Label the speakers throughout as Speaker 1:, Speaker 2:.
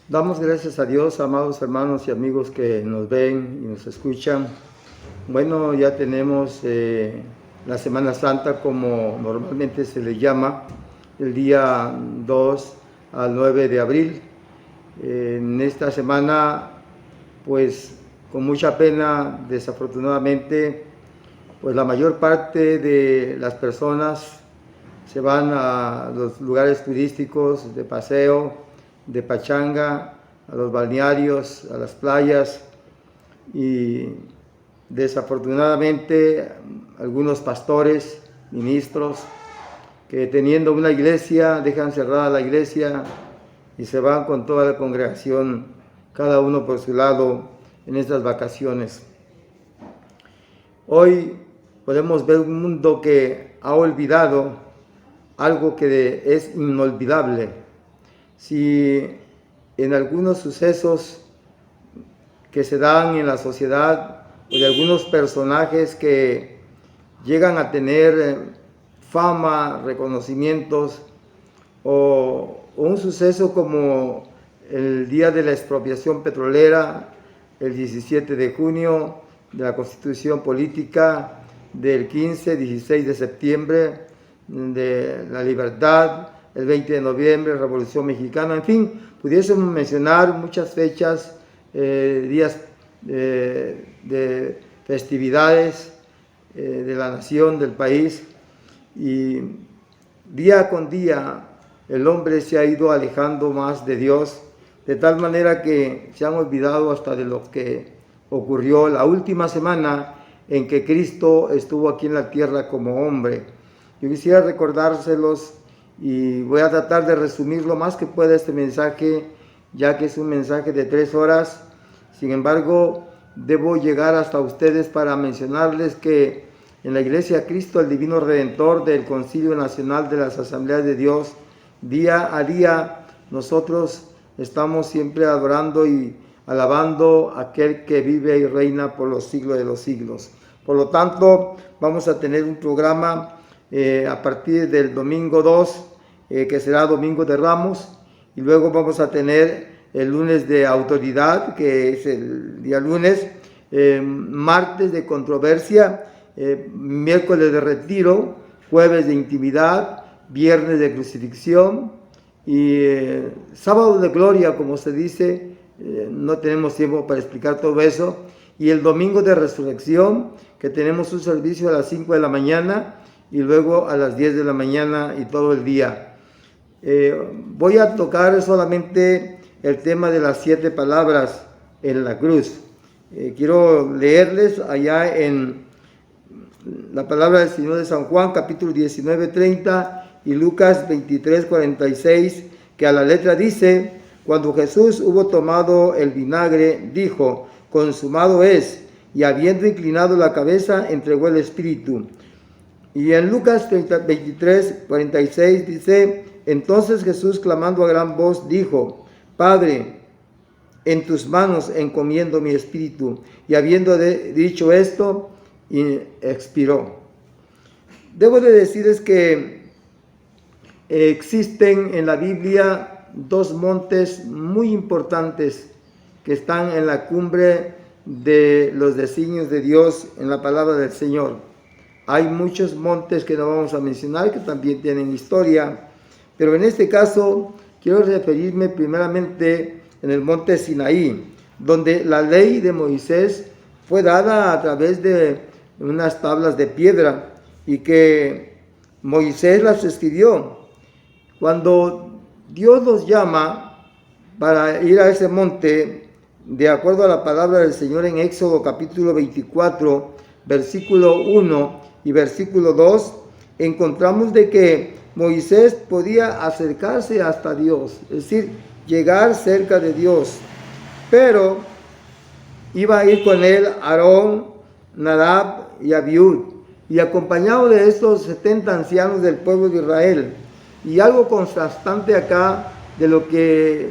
Speaker 1: Damos gracias a Dios, amados hermanos y amigos que nos ven y nos escuchan. Bueno, ya tenemos la Semana Santa, como normalmente se le llama, el día 2 al 9 de abril. En esta semana, pues con mucha pena, desafortunadamente, pues la mayor parte de las personas se van a los lugares turísticos de paseo, de pachanga, a los balnearios, a las playas, y desafortunadamente algunos pastores, ministros, que teniendo una iglesia dejan cerrada la iglesia y se van con toda la congregación, cada uno por su lado, en estas vacaciones. Hoy podemos ver un mundo que ha olvidado algo que es inolvidable. Si en algunos sucesos que se dan en la sociedad o de algunos personajes que llegan a tener fama, reconocimientos, o un suceso como el día de la expropiación petrolera, el 17 de junio, de la Constitución Política del 15-16 de septiembre, de la libertad, el 20 de noviembre, Revolución Mexicana, en fin, pudiésemos mencionar muchas fechas, días de festividades de la nación, del país, y día con día el hombre se ha ido alejando más de Dios, de tal manera que se han olvidado hasta de lo que ocurrió la última semana en que Cristo estuvo aquí en la tierra como hombre. Yo quisiera recordárselos y voy a tratar de resumir lo más que pueda este mensaje, ya que es un mensaje de 3 horas. Sin embargo, debo llegar hasta ustedes para mencionarles que en la Iglesia Cristo, el Divino Redentor del Concilio Nacional de las Asambleas de Dios, día a día nosotros estamos siempre adorando y alabando a aquel que vive y reina por los siglos de los siglos. Por lo tanto, vamos a tener un programa a partir del domingo 2, que será Domingo de Ramos, y luego vamos a tener el lunes de autoridad, que es el día lunes, martes de controversia, miércoles de retiro, jueves de intimidad, viernes de crucifixión y sábado de gloria, como se dice. No tenemos tiempo para explicar todo eso, y el domingo de resurrección, que tenemos un servicio a las 5 de la mañana y luego a las 10 de la mañana y todo el día. Voy a tocar solamente el tema de las 7 palabras en la cruz. Quiero leerles allá en la palabra del Señor de San Juan, capítulo 19, 30 y Lucas 23, 46, que a la letra dice: cuando Jesús hubo tomado el vinagre, dijo: consumado es, y habiendo inclinado la cabeza, entregó el espíritu. Y en Lucas 23, 46 dice: entonces Jesús, clamando a gran voz, dijo: Padre, en tus manos encomiendo mi espíritu. Y habiendo dicho esto, expiró. Debo de decirles que existen en la Biblia 2 montes muy importantes que están en la cumbre de los designios de Dios en la palabra del Señor. Hay muchos montes que no vamos a mencionar, que también tienen historia, pero en este caso quiero referirme primeramente en el monte Sinaí, donde la ley de Moisés fue dada a través de unas tablas de piedra y que Moisés las escribió. Cuando Dios los llama para ir a ese monte, de acuerdo a la palabra del Señor en Éxodo capítulo 24, versículo 1 y versículo 2, encontramos de que Moisés podía acercarse hasta Dios, es decir, llegar cerca de Dios, pero iba a ir con él Aarón, Nadab y Abiud, y acompañado de estos 70 ancianos del pueblo de Israel. Y algo contrastante acá de lo que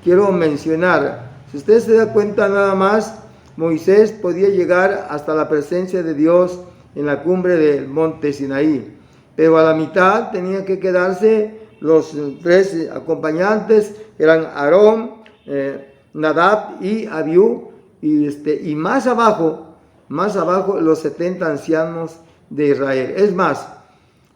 Speaker 1: quiero mencionar: si usted se da cuenta, nada más Moisés podía llegar hasta la presencia de Dios en la cumbre del monte Sinaí, pero a la mitad tenían que quedarse los 3 acompañantes, eran Aarón, Nadab y Abiú, y más abajo los 70 ancianos de Israel. Es más,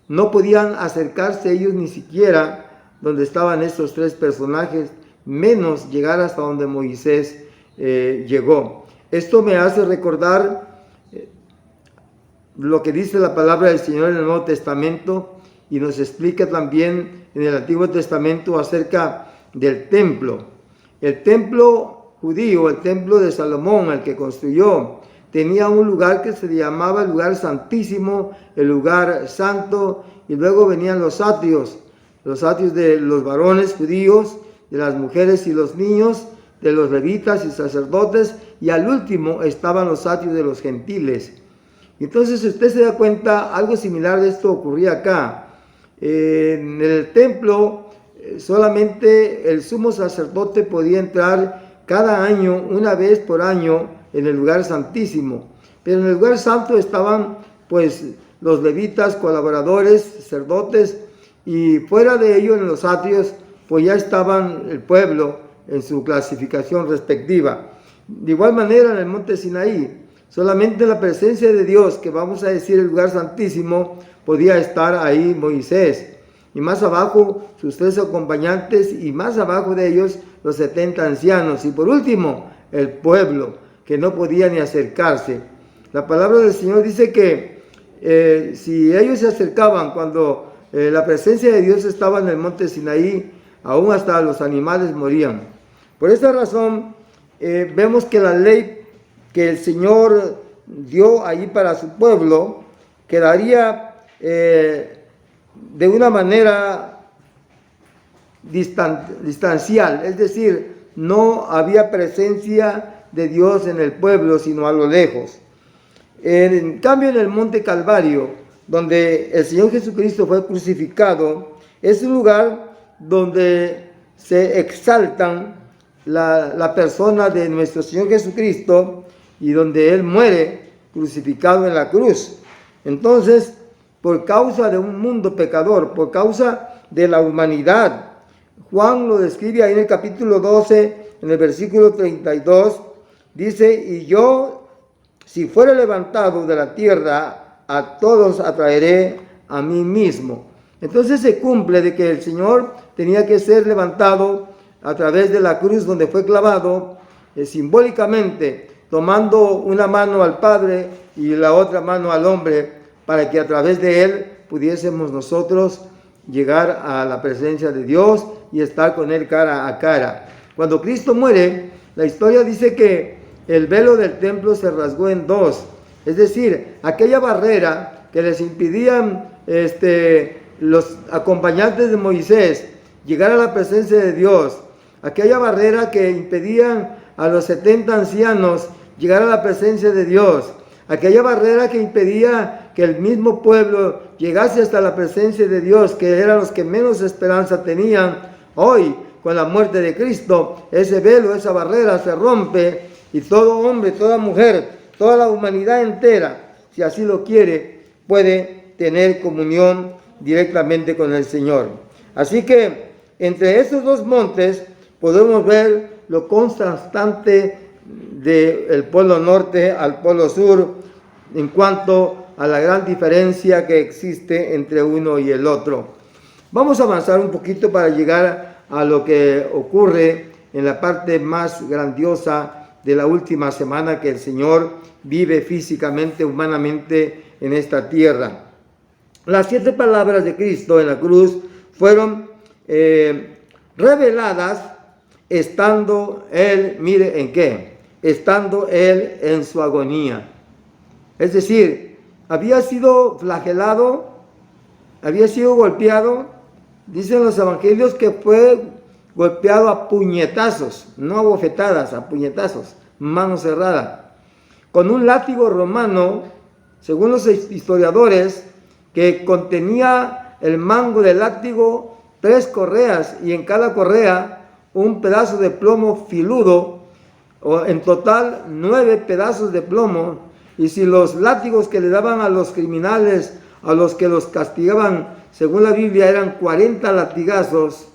Speaker 1: no podían acercarse ellos ni siquiera donde estaban estos tres personajes, menos llegar hasta donde Moisés llegó. Esto me hace recordar lo que dice la palabra del Señor en el Nuevo Testamento, y nos explica también en el Antiguo Testamento acerca del templo. El templo judío, el templo de Salomón, el que construyó, tenía un lugar que se llamaba el lugar santísimo, el lugar santo, y luego venían los atrios de los varones judíos, de las mujeres y los niños, de los levitas y sacerdotes, y al último estaban los atrios de los gentiles. Entonces, si usted se da cuenta, algo similar de esto ocurría acá. En el templo solamente el sumo sacerdote podía entrar cada año, una vez por año, en el lugar santísimo. Pero en el lugar santo estaban pues los levitas, colaboradores, sacerdotes, y fuera de ello, en los atrios, pues ya estaban el pueblo en su clasificación respectiva. De igual manera, en el monte Sinaí, solamente en la presencia de Dios, que vamos a decir el lugar santísimo, podía estar ahí Moisés. Y más abajo sus tres acompañantes, y más abajo de ellos los 70 ancianos. Y por último, el pueblo, que no podía ni acercarse. La palabra del Señor dice que si ellos se acercaban cuando la presencia de Dios estaba en el monte Sinaí, aún hasta los animales morían. Por esta razón, vemos que la ley que el Señor dio ahí para su pueblo quedaría de una manera distancial, es decir, no había presencia de Dios en el pueblo, sino a lo lejos. En cambio, en el monte Calvario, donde el Señor Jesucristo fue crucificado, es un lugar donde se exaltan la persona de nuestro Señor Jesucristo, y donde Él muere crucificado en la cruz. Entonces, por causa de un mundo pecador, por causa de la humanidad, Juan lo describe ahí en el capítulo 12, en el versículo 32, dice: y yo, si fuera levantado de la tierra, a todos atraeré a mí mismo. Entonces se cumple de que el Señor tenía que ser levantado a través de la cruz donde fue clavado, simbólicamente tomando una mano al Padre y la otra mano al hombre, para que a través de Él pudiésemos nosotros llegar a la presencia de Dios y estar con Él cara a cara. Cuando Cristo muere, la historia dice que el velo del templo se rasgó en dos, es decir, aquella barrera que les impidían los acompañantes de Moisés llegar a la presencia de Dios, aquella barrera que impedían a los 70 ancianos llegar a la presencia de Dios, aquella barrera que impedía que el mismo pueblo llegase hasta la presencia de Dios, que eran los que menos esperanza tenían. Hoy, con la muerte de Cristo, ese velo, esa barrera se rompe, y todo hombre, toda mujer, toda la humanidad entera, si así lo quiere, puede tener comunión directamente con el Señor. Así que entre esos dos montes podemos ver lo constante del polo norte al polo sur en cuanto a la gran diferencia que existe entre uno y el otro. Vamos a avanzar un poquito para llegar a lo que ocurre en la parte más grandiosa de la última semana que el Señor vive físicamente, humanamente en esta tierra. Las 7 palabras de Cristo en la cruz fueron reveladas estando Él, mire en qué, estando Él en su agonía. Es decir, había sido flagelado, había sido golpeado. Dicen los evangelios que fue golpeado a puñetazos, no a bofetadas, a puñetazos, mano cerrada, con un látigo romano, según los historiadores, que contenía el mango del látigo 3 correas, y en cada correa un pedazo de plomo filudo, o en total 9 pedazos de plomo. Y si los látigos que le daban a los criminales, a los que los castigaban, según la Biblia, eran 40 latigazos,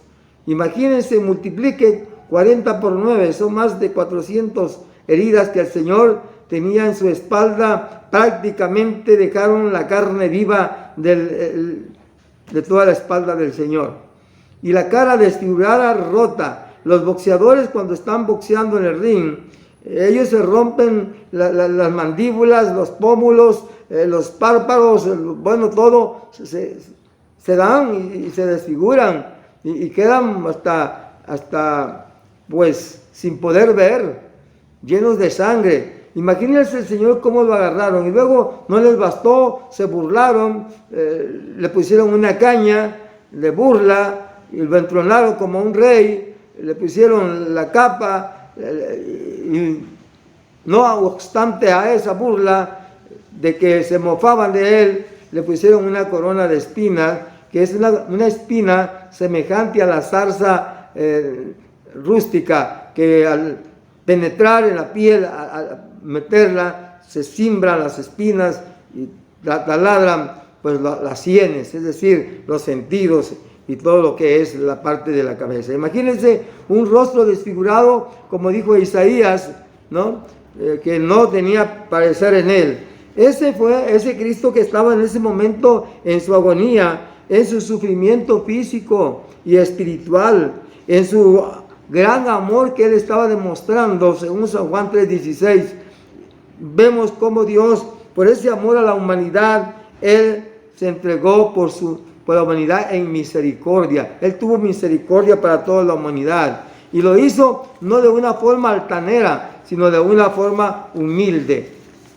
Speaker 1: imagínense, multiplique 40 por 9, son más de 400 heridas que el Señor tenía en su espalda. Prácticamente dejaron la carne viva de toda la espalda del Señor. Y la cara desfigurada, rota. Los boxeadores, cuando están boxeando en el ring, ellos se rompen las mandíbulas, los pómulos, los párpados, bueno, todo se dan y se desfiguran y quedan hasta pues sin poder ver, llenos de sangre. Imagínense el Señor cómo lo agarraron y luego no les bastó, se burlaron, le pusieron una caña de burla y lo entronaron como un rey, le pusieron la capa y no obstante a esa burla de que se mofaban de él, le pusieron una corona de espinas, que es una espina semejante a la zarza rústica, que al penetrar en la piel, al meterla, se simbran las espinas y taladran pues las sienes, es decir, los sentidos y todo lo que es la parte de la cabeza. Imagínense un rostro desfigurado, como dijo Isaías, ¿no? Que no tenía parecer en él. Ese fue ese Cristo que estaba en ese momento en su agonía, en su sufrimiento físico y espiritual, en su gran amor que él estaba demostrando, según San Juan 3:16. Vemos cómo Dios, por ese amor a la humanidad, él se entregó por la humanidad en misericordia. Él tuvo misericordia para toda la humanidad y lo hizo no de una forma altanera, sino de una forma humilde.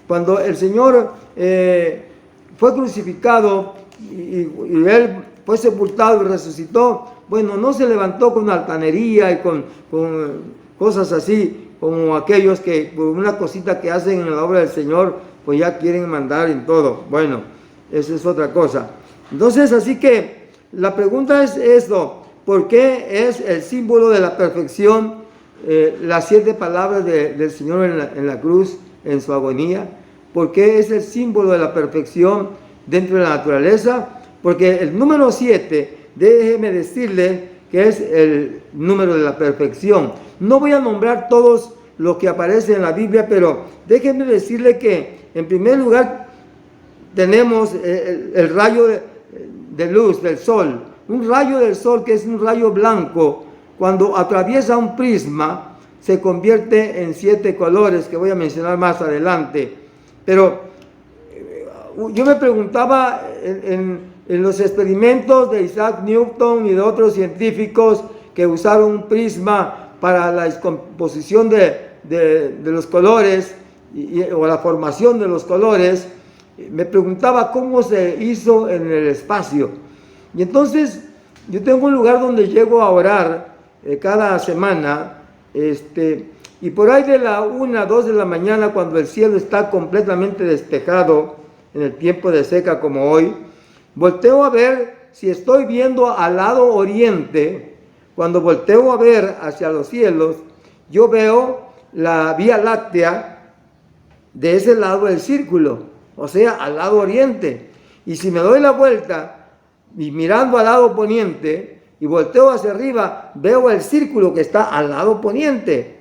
Speaker 1: Cuando el Señor fue crucificado y él fue sepultado y resucitó, bueno, no se levantó con altanería y con cosas así, como aquellos que por una cosita que hacen en la obra del Señor, pues ya quieren mandar en todo. Bueno, esa es otra cosa. Entonces, así que la pregunta es esto: ¿por qué es el símbolo de la perfección las 7 palabras del Señor en la cruz, en su agonía? ¿Por qué es el símbolo de la perfección dentro de la naturaleza? Porque el número 7, déjeme decirle que es el número de la perfección. No voy a nombrar todos los que aparecen en la Biblia, pero déjeme decirle que en primer lugar tenemos el rayo de luz del sol. Un rayo del sol que es un rayo blanco, cuando atraviesa un prisma, se convierte en 7 colores que voy a mencionar más adelante. Pero yo me preguntaba en los experimentos de Isaac Newton y de otros científicos que usaron un prisma para la descomposición de los colores o la formación de los colores, me preguntaba cómo se hizo en el espacio. Y entonces yo tengo un lugar donde llego a orar cada semana, y por ahí de la 1 a 2 de la mañana, cuando el cielo está completamente despejado, en el tiempo de seca como hoy, volteo a ver si estoy viendo al lado oriente. Cuando volteo a ver hacia los cielos, yo veo la Vía Láctea de ese lado del círculo, o sea, al lado oriente. Y si me doy la vuelta y mirando al lado poniente y volteo hacia arriba, veo el círculo que está al lado poniente.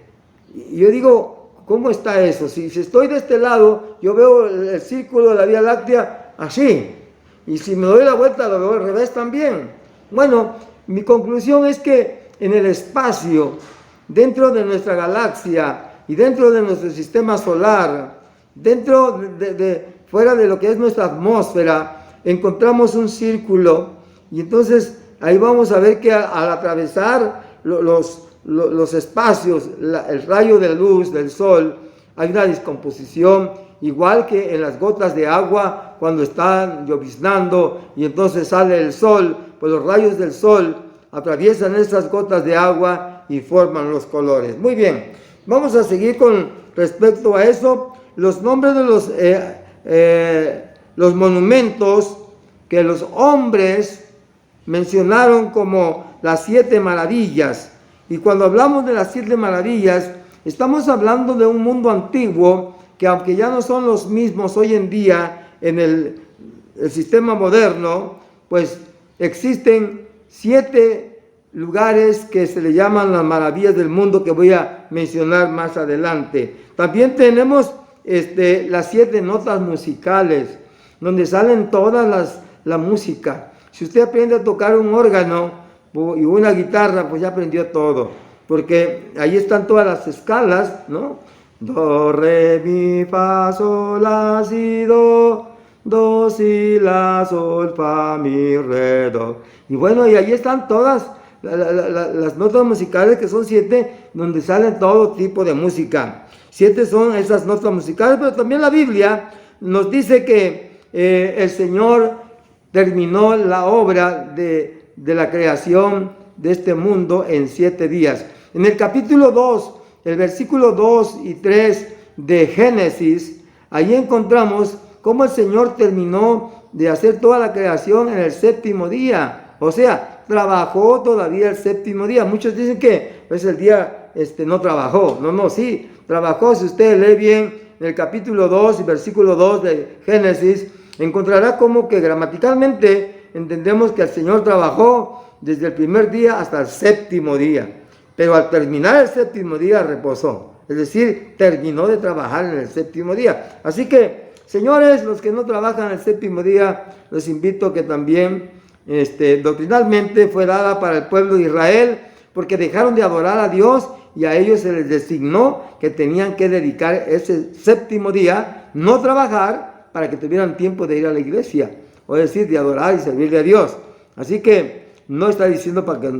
Speaker 1: Y yo digo, ¿cómo está eso? Si estoy de este lado, yo veo el círculo de la Vía Láctea así. Y si me doy la vuelta, lo veo al revés también. Bueno, mi conclusión es que en el espacio, dentro de nuestra galaxia y dentro de nuestro sistema solar, dentro fuera de lo que es nuestra atmósfera, encontramos un círculo. Y entonces ahí vamos a ver que al atravesar los espacios, el rayo de luz del sol, hay una descomposición, igual que en las gotas de agua cuando están lloviznando y entonces sale el sol, pues los rayos del sol atraviesan esas gotas de agua y forman los colores. Muy bien, vamos a seguir con respecto a eso. Los nombres de los monumentos que los hombres mencionaron como las 7 maravillas. Y cuando hablamos de las 7 maravillas, estamos hablando de un mundo antiguo que, aunque ya no son los mismos hoy en día en el sistema moderno, pues existen 7 lugares que se le llaman las maravillas del mundo, que voy a mencionar más adelante. También tenemos las 7 notas musicales, donde salen todas la música. Si usted aprende a tocar un órgano y una guitarra, pues ya aprendió todo, porque ahí están todas las escalas, ¿no? Do, re, mi, fa, sol, la, si, do, si, la, sol, fa, mi, re, do. Y bueno, y ahí están todas las notas musicales, que son 7, donde salen todo tipo de música. 7 son esas notas musicales, pero también la Biblia nos dice que el Señor terminó la obra de la creación de este mundo en 7 días. En el capítulo 2, el versículo 2 y 3 de Génesis, ahí encontramos cómo el Señor terminó de hacer toda la creación en el 7º día. O sea, trabajó todavía el 7º día. Muchos dicen que pues el día no trabajó. No, sí, trabajó. Si usted lee bien el capítulo 2 y versículo 2 de Génesis, encontrará como que gramaticalmente entendemos que el Señor trabajó desde el primer día hasta el 7º día. Pero al terminar el 7º día reposó. Es decir, terminó de trabajar en el 7º día. Así que, señores, los que no trabajan el 7º día, los invito a que también doctrinalmente fue dada para el pueblo de Israel, porque dejaron de adorar a Dios y a ellos se les designó que tenían que dedicar ese 7º día, no trabajar, para que tuvieran tiempo de ir a la iglesia, o decir, de adorar y servirle a Dios. Así que no está diciendo para que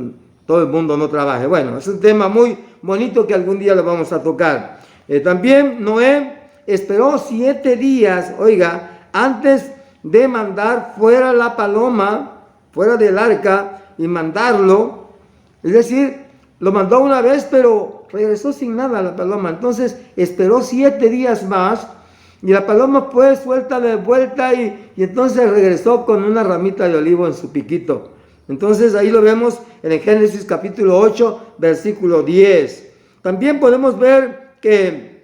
Speaker 1: todo el mundo no trabaje. Bueno, es un tema muy bonito que algún día lo vamos a tocar. También Noé esperó 7 días, oiga, antes de mandar fuera la paloma, fuera del arca, y mandarlo. Es decir, lo mandó una vez, pero regresó sin nada la paloma. Entonces esperó 7 días más, y la paloma fue suelta de vuelta, y entonces regresó con una ramita de olivo en su piquito. Entonces ahí lo vemos en el Génesis capítulo 8, versículo 10. También podemos ver que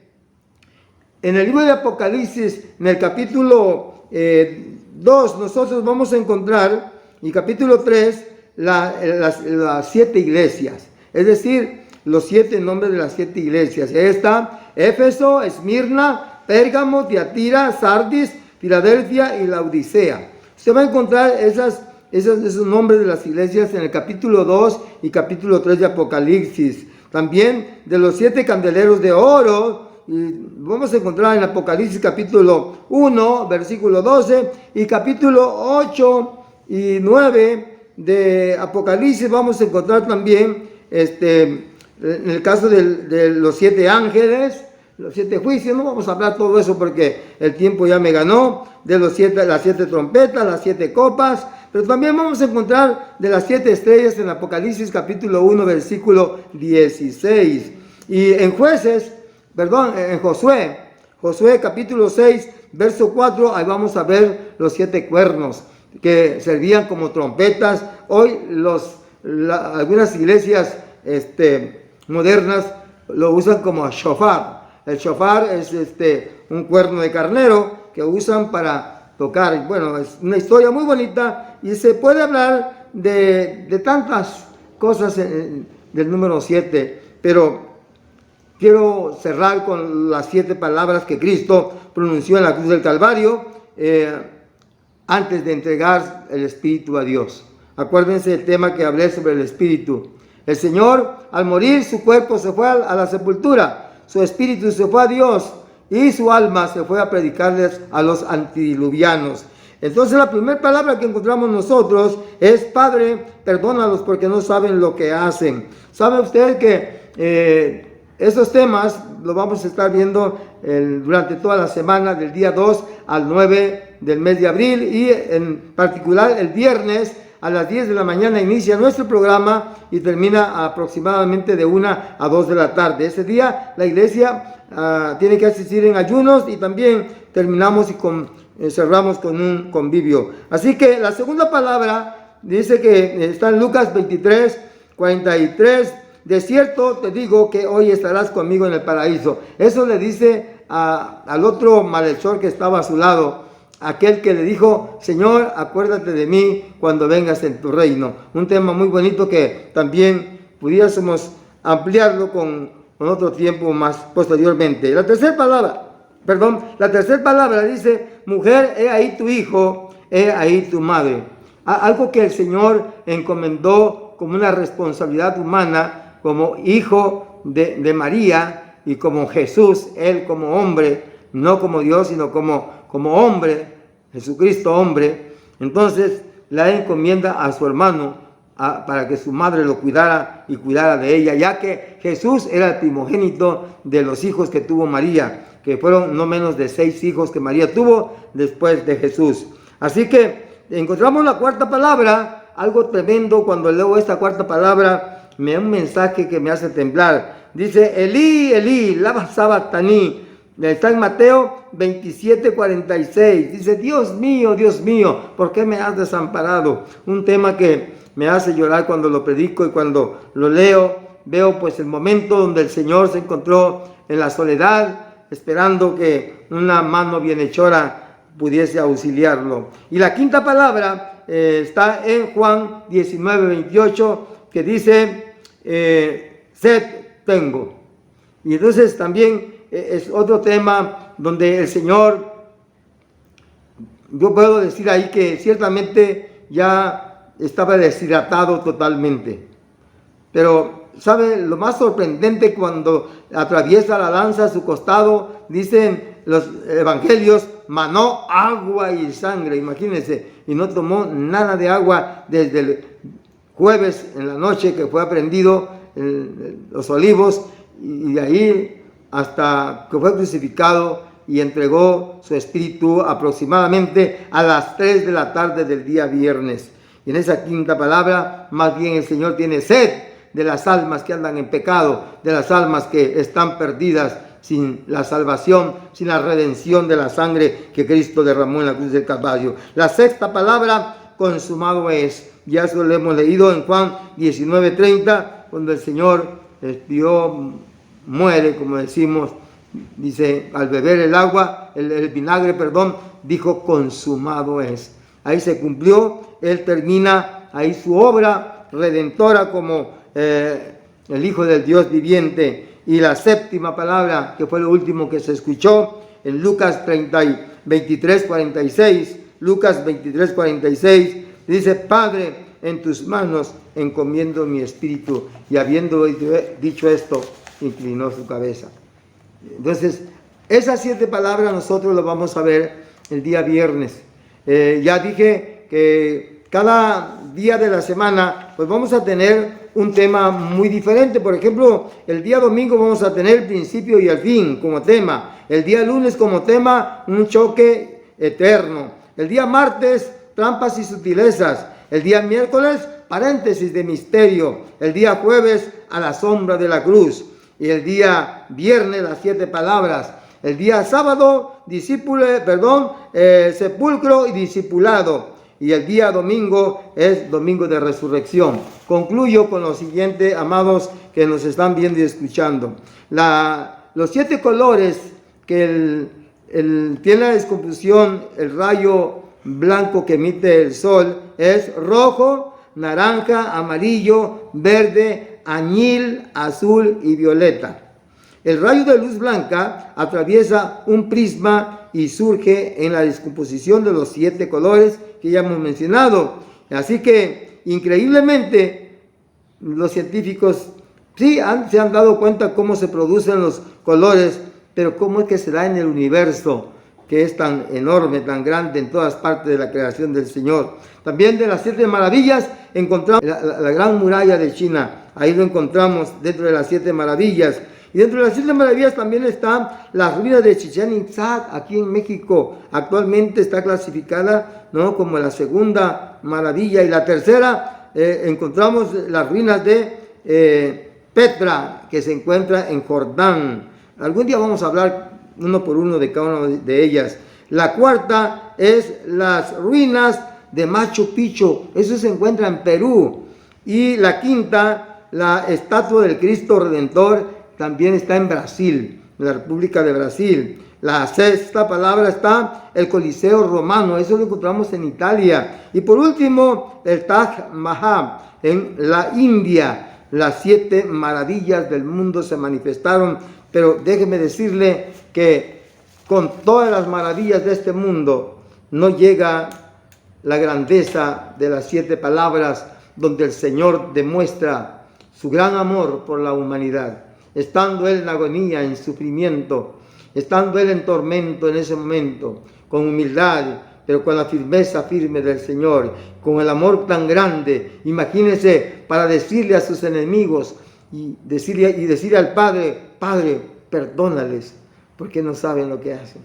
Speaker 1: en el libro de Apocalipsis, en el capítulo 2, nosotros vamos a encontrar, y capítulo 3, las 7 iglesias. Es decir, los 7 nombres de las 7 iglesias. Ahí está Éfeso, Esmirna, Pérgamo, Tiatira, Sardis, Filadelfia y Laodicea. Usted va a encontrar esos nombres de las iglesias en el capítulo 2 y capítulo 3 de Apocalipsis. También de los 7 candeleros de oro, y vamos a encontrar en Apocalipsis capítulo 1, versículo 12, y capítulo 8 y 9 de Apocalipsis vamos a encontrar también, en el caso de los 7 ángeles, los 7 juicios. No vamos a hablar todo eso porque el tiempo ya me ganó, de las 7 trompetas, las 7 copas. Pero también vamos a encontrar de las 7 estrellas en Apocalipsis capítulo 1, versículo 16. Y en Josué capítulo 6, verso 4, ahí vamos a ver los 7 cuernos que servían como trompetas. Hoy algunas iglesias modernas lo usan como shofar. El shofar es un cuerno de carnero que usan para tocar. Bueno, es una historia muy bonita y se puede hablar de tantas cosas del número 7, pero quiero cerrar con las 7 palabras que Cristo pronunció en la cruz del Calvario antes de entregar el Espíritu a Dios. Acuérdense del tema que hablé sobre el Espíritu. El Señor, al morir, su cuerpo se fue a la sepultura, su espíritu se fue a Dios y su alma se fue a predicarles a los antidiluvianos. Entonces la primera palabra que encontramos nosotros es: Padre, perdónalos porque no saben lo que hacen. ¿Sabe usted que esos temas los vamos a estar viendo durante toda la semana, del día 2 al 9 del mes de abril, y en particular el viernes a las 10 de la mañana inicia nuestro programa y termina aproximadamente de 1 a 2 de la tarde. Ese día la iglesia tiene que asistir en ayunos, y también terminamos y cerramos con un convivio. Así que la segunda palabra dice que está en Lucas 23, 43. De cierto te digo que hoy estarás conmigo en el paraíso. Eso le dice al otro malhechor que estaba a su lado, aquel que le dijo: Señor, acuérdate de mí cuando vengas en tu reino. Un tema muy bonito que también pudiésemos ampliarlo con otro tiempo más posteriormente. La tercera palabra dice: mujer, he ahí tu hijo, he ahí tu madre. Algo que el Señor encomendó como una responsabilidad humana, como hijo de María y como Jesús, él como hombre, no como Dios, sino como hombre, Jesucristo hombre. Entonces la encomienda a su hermano para que su madre lo cuidara y cuidara de ella, ya que Jesús era el primogénito de los hijos que tuvo María, que fueron no menos de 6 hijos que María tuvo después de Jesús. Así que encontramos la cuarta palabra, algo tremendo. Cuando leo esta cuarta palabra, me da un mensaje que me hace temblar. Dice: Elí, Elí, lama sabactani. Está en Mateo 27:46. Dice: Dios mío, ¿por qué me has desamparado? Un tema que me hace llorar cuando lo predico, y cuando lo leo, veo pues el momento donde el Señor se encontró en la soledad, esperando que una mano bienhechora pudiese auxiliarlo. Y la quinta palabra está en Juan 19:28, que dice: sed tengo. Y entonces también es otro tema donde el Señor, yo puedo decir ahí que ciertamente ya estaba deshidratado totalmente. Pero ¿sabe lo más sorprendente? Cuando atraviesa la lanza a su costado, dicen los evangelios, manó agua y sangre, imagínense, y no tomó nada de agua desde el jueves en la noche que fue aprendido en los Olivos, y de ahí hasta que fue crucificado y entregó su espíritu aproximadamente a las 3 de la tarde del día viernes. Y en esa quinta palabra, más bien el Señor tiene sed de las almas que andan en pecado, de las almas que están perdidas sin la salvación, sin la redención de la sangre que Cristo derramó en la cruz del Calvario. La sexta palabra, consumado es. Ya eso lo hemos leído en Juan 19:30, cuando el Señor muere, como decimos, dice, al beber el agua, el vinagre, dijo: consumado es. Ahí se cumplió. Él termina ahí su obra redentora como el Hijo del Dios viviente. Y la séptima palabra, que fue lo último que se escuchó, en Lucas 23:46, Lucas 23:46, dice: Padre, en tus manos encomiendo mi espíritu. Y habiendo dicho esto, inclinó su cabeza. Entonces, esas 7 palabras nosotros las vamos a ver el día viernes. Ya dije que cada día de la semana pues vamos a tener un tema muy diferente. Por ejemplo, el día domingo vamos a tener el principio y el fin como tema. El día lunes como tema, un choque eterno. El día martes, trampas y sutilezas. El día miércoles, paréntesis de misterio. El día jueves, a la sombra de la cruz. Y el día viernes, las 7 palabras. El día sábado, sepulcro y discipulado. Y el día domingo es domingo de resurrección. Concluyo con lo siguiente, amados que nos están viendo y escuchando. Los 7 colores que tiene la descomposición, el rayo blanco que emite el sol, es rojo, naranja, amarillo, verde, añil, azul y violeta. El rayo de luz blanca atraviesa un prisma y surge en la descomposición de los 7 colores que ya hemos mencionado. Así que, increíblemente, los científicos sí se han dado cuenta cómo se producen los colores, pero cómo es que se da en el universo, que es tan enorme, tan grande en todas partes de la creación del Señor. También de las 7 maravillas encontramos la gran muralla de China. Ahí lo encontramos dentro de las 7 maravillas. Y dentro de las 7 maravillas también están las ruinas de Chichén Itzá, aquí en México. Actualmente está clasificada, ¿no?, como la segunda maravilla. Y la tercera, encontramos las ruinas de Petra, que se encuentra en Jordán. Algún día vamos a hablar uno por uno de cada una de ellas. La cuarta es las ruinas de Machu Picchu. Eso se encuentra en Perú. Y la quinta, la estatua del Cristo Redentor, también está en Brasil, en la República de Brasil. La sexta palabra está el Coliseo Romano, eso lo encontramos en Italia. Y por último, el Taj Mahal en la India. Las 7 maravillas del mundo se manifestaron, pero déjeme decirle que con todas las maravillas de este mundo no llega la grandeza de las 7 palabras donde el Señor demuestra su gran amor por la humanidad. Estando Él en agonía, en sufrimiento, estando Él en tormento en ese momento, con humildad, pero con la firmeza firme del Señor, con el amor tan grande, imagínense, para decirle a sus enemigos y decirle al Padre, Padre, perdónales, porque no saben lo que hacen.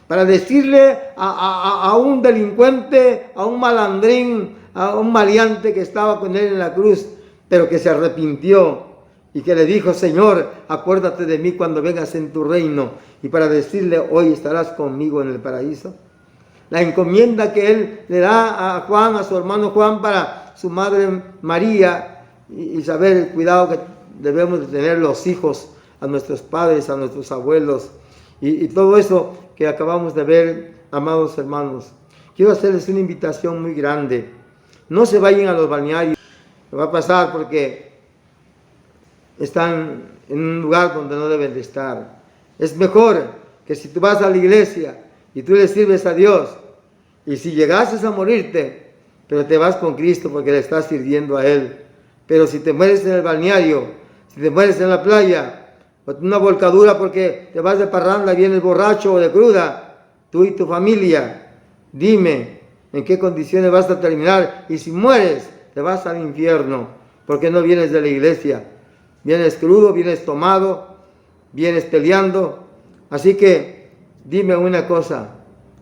Speaker 1: Para decirle a un delincuente, a un malandrín, a un maleante que estaba con Él en la cruz, pero que se arrepintió y que le dijo, Señor, acuérdate de mí cuando vengas en tu reino. Y para decirle, hoy estarás conmigo en el paraíso. La encomienda que Él le da a Juan, a su hermano Juan, para su madre María, y saber el cuidado que debemos de tener los hijos, a nuestros padres, a nuestros abuelos, y todo eso que acabamos de ver, amados hermanos. Quiero hacerles una invitación muy grande. No se vayan a los balnearios. Va a pasar porque están en un lugar donde no deben de estar. Es mejor que si tú vas a la iglesia y tú le sirves a Dios, y si llegases a morirte, pero te vas con Cristo porque le estás sirviendo a Él. Pero si te mueres en el balneario, si te mueres en la playa, o una volcadura porque te vas de parranda, vienes borracho o de cruda, tú y tu familia, dime en qué condiciones vas a terminar. Y si mueres, te vas al infierno, porque no vienes de la iglesia. Vienes crudo, vienes tomado, vienes peleando. Así que dime una cosa,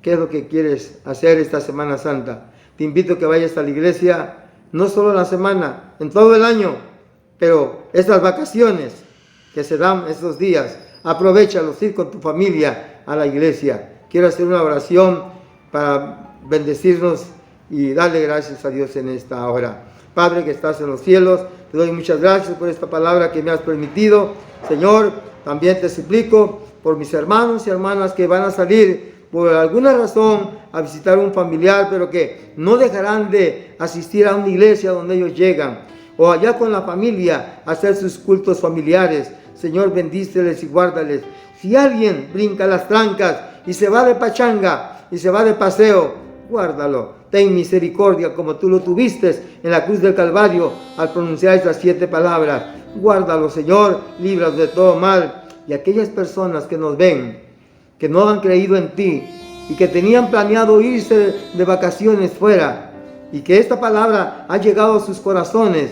Speaker 1: ¿qué es lo que quieres hacer esta Semana Santa? Te invito a que vayas a la iglesia, no solo en la semana, en todo el año, pero estas vacaciones que se dan estos días, aprovéchalos, ir con tu familia a la iglesia. Quiero hacer una oración para bendecirnos y darle gracias a Dios en esta hora. Padre que estás en los cielos, te doy muchas gracias por esta palabra que me has permitido. Señor, también te suplico por mis hermanos y hermanas que van a salir por alguna razón a visitar a un familiar, pero que no dejarán de asistir a una iglesia donde ellos llegan, o allá con la familia a hacer sus cultos familiares. Señor, bendíceles y guárdales. Si alguien brinca las trancas y se va de pachanga y se va de paseo, guárdalo. Ten misericordia como tú lo tuviste en la cruz del Calvario al pronunciar estas 7 palabras. Guárdalo, Señor, líbralos de todo mal. Y aquellas personas que nos ven, que no han creído en ti y que tenían planeado irse de vacaciones fuera, y que esta palabra ha llegado a sus corazones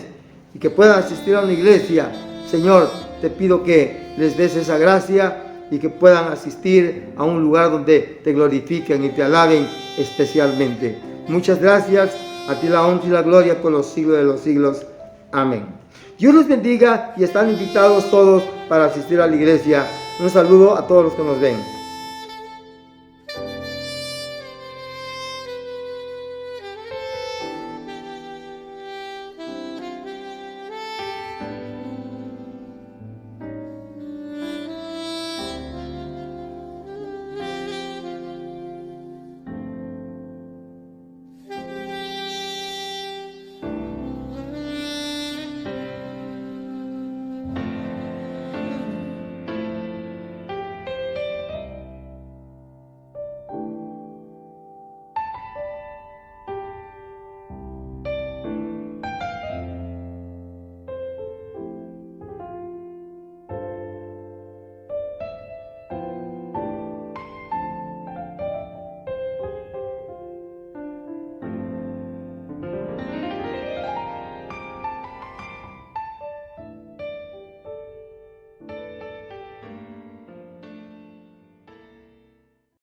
Speaker 1: y que puedan asistir a una iglesia, Señor, te pido que les des esa gracia y que puedan asistir a un lugar donde te glorifiquen y te alaben especialmente. Muchas gracias, a ti la honra y la gloria por los siglos de los siglos. Amén. Dios los bendiga y están invitados todos para asistir a la iglesia. Un saludo a todos los que nos ven.